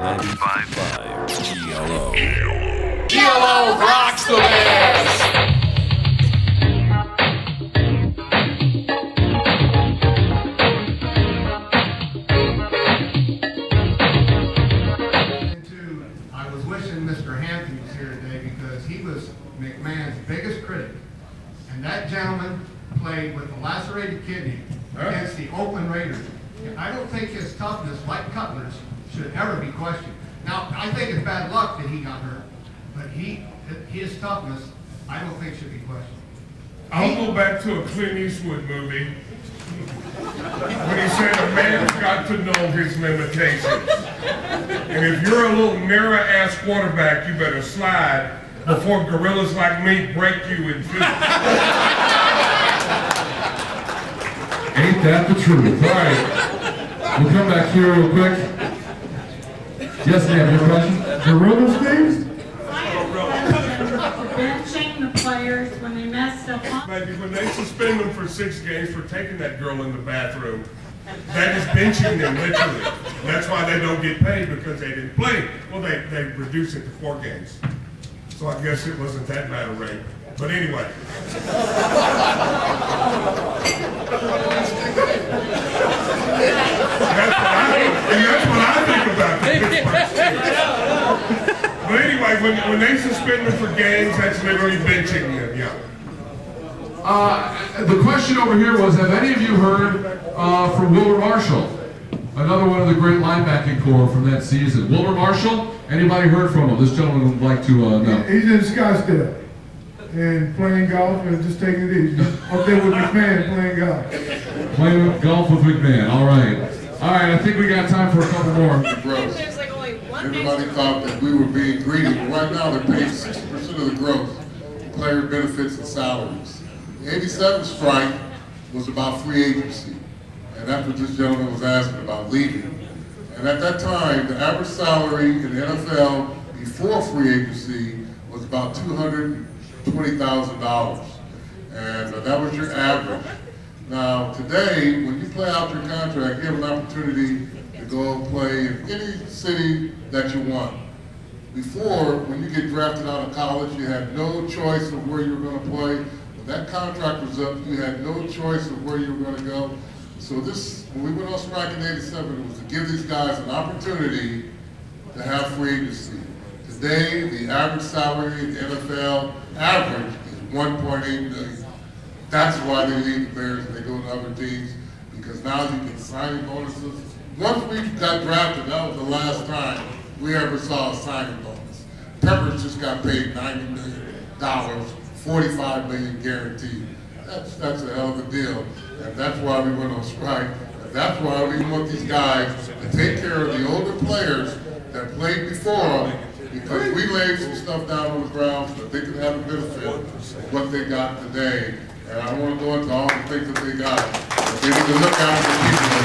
95.5 GLO. GLO rocks the Bears! I was wishing Mr. Hampton was here today because he was McMahon's biggest critic. And that gentleman played with a lacerated kidney against the Oakland Raiders. And I don't think his toughness, like Cutler's, should ever be questioned. Now, I think it's bad luck that he got hurt, but his toughness, I don't think should be questioned. I'll go back to a Clint Eastwood movie when he said a man's got to know his limitations. And if you're a little narrow-ass quarterback, you better slide before gorillas like me break you in two. Ain't that the truth? All right. We'll come back here real quick. Yes, ma'am, your question? Gorilla Steve? Benching the players when they mess up. Maybe when they suspend them for 6 games for taking that girl in the bathroom, that is benching them, literally. That's why they don't get paid, because they didn't play. Well, they reduced it to 4 games. So I guess it wasn't that bad a rate. But anyway. That's what I think about the Pittsburgh Steelers. But anyway, when they suspend them for games, that's literally benching them, yeah. The question over here was, have any of you heard from Wilbur Marshall? Another one of the great linebacking corps from that season. Wilbur Marshall, anybody heard from him? This gentleman would like to know. He's in Scottsdale and playing golf and just taking it easy. Up there with McMahon playing golf. Playing golf with McMahon, all right. All right, I think we got time for a couple more. There's like only one. Everybody thought that we were being greedy, but right now they're paying 60% of the growth, player benefits and salaries. The 87 strike was about free agency, and that's what this gentleman was asking about leaving. And at that time, the average salary in the NFL before free agency was about $220,000, and that was your average. Now today, when you play out your contract, you have an opportunity to go play in any city that you want. Before, when you get drafted out of college, you had no choice of where you were going to play. When that contract was up, you had no choice of where you were going to go. So this, when we went on strike in '87, it was to give these guys an opportunity to have free agency. Today, the average salary in the NFL average is $1.8 million. That's why they leave the Bears and they go to other teams, because now you can signing bonuses. Once we got drafted, that was the last time we ever saw a signing bonus. Peppers just got paid $90 million, $45 million guaranteed. That's a hell of a deal, and that's why we went on strike. And that's why we want these guys to take care of the older players that played before them, because we laid some stuff down on the ground so that they could have a benefit of what they got today. And I don't want to go into all the things that they got, but they need to look out for people.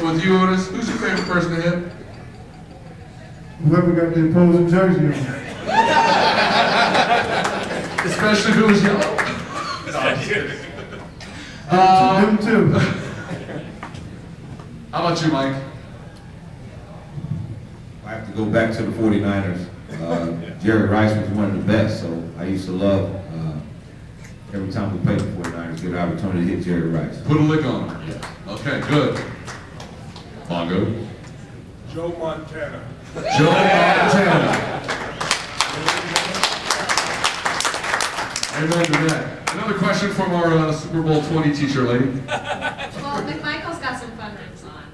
With you, Otis, who's your favorite person to hit? Whoever got the opposing jersey on. Especially if it was yellow. Them too. How about you, Mike? I have to go back to the 49ers. Jerry Rice was one of the best, so I used to love every time we played the 49ers, get an opportunity to hit Jerry Rice. Put a lick on him. Yes. Okay, good. Bongo. Joe Montana. Joe Montana. Amen to that. Another question from our Super Bowl 20 t-shirt lady. Well, McMichael's got some fun rings on.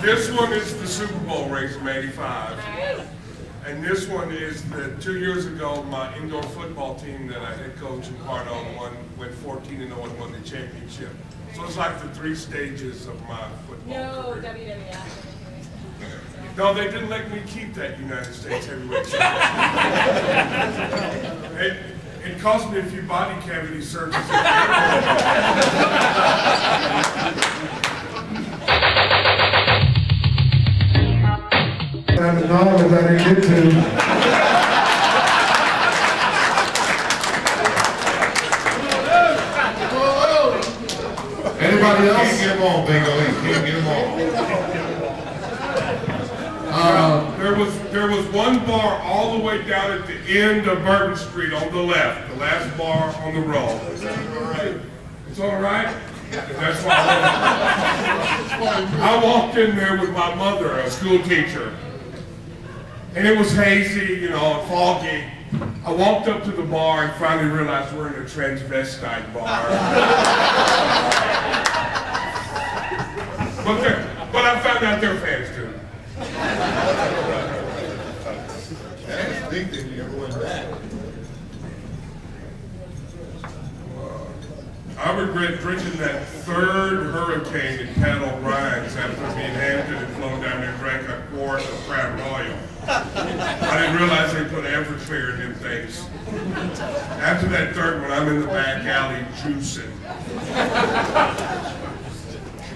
This one is the Super Bowl race from '85. And this one is the 2 years ago, my indoor football team that I head coach and part of went 14-0 and won the championship. So it's like the 3 stages of my football career. WWF. No, they didn't let me keep that United States heavyweight championship. It cost me a few body cavity surgeries. And the knowledge I didn't get to. Anybody else? Can't get them all, Bingo. You can't get them all. There was one bar all the way down at the end of Bourbon Street on the left, the last bar on the roll. It's all right? That's why I walked in there with my mother, a school teacher, and it was hazy, you know, and foggy. I walked up to the bar and finally realized we're in a transvestite bar. But I found out they're fans too. That's a big thing you ever went back. I regret drinking that third hurricane in Paddle Rhines after being Hampton and flown down there and drank a quart of Crown Royal. I didn't realize they put Everclear in them things. After that third one, I'm in the back alley juicing.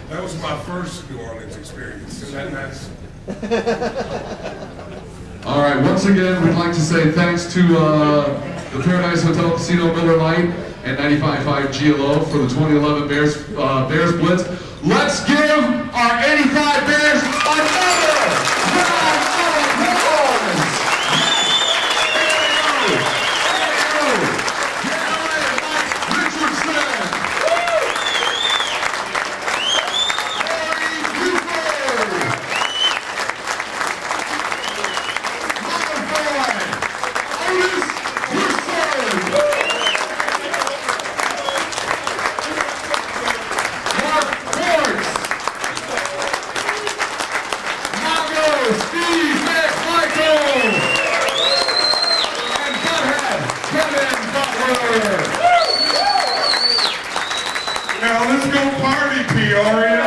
That was my first New Orleans experience. Isn't that nice? All right, once again, we'd like to say thanks to the Paradise Hotel Casino Miller Lite and 95.5 GLO for the 2011 Bears Blitz. Let's give our 85 Bears another round of applause! Now let's go party, Peoria.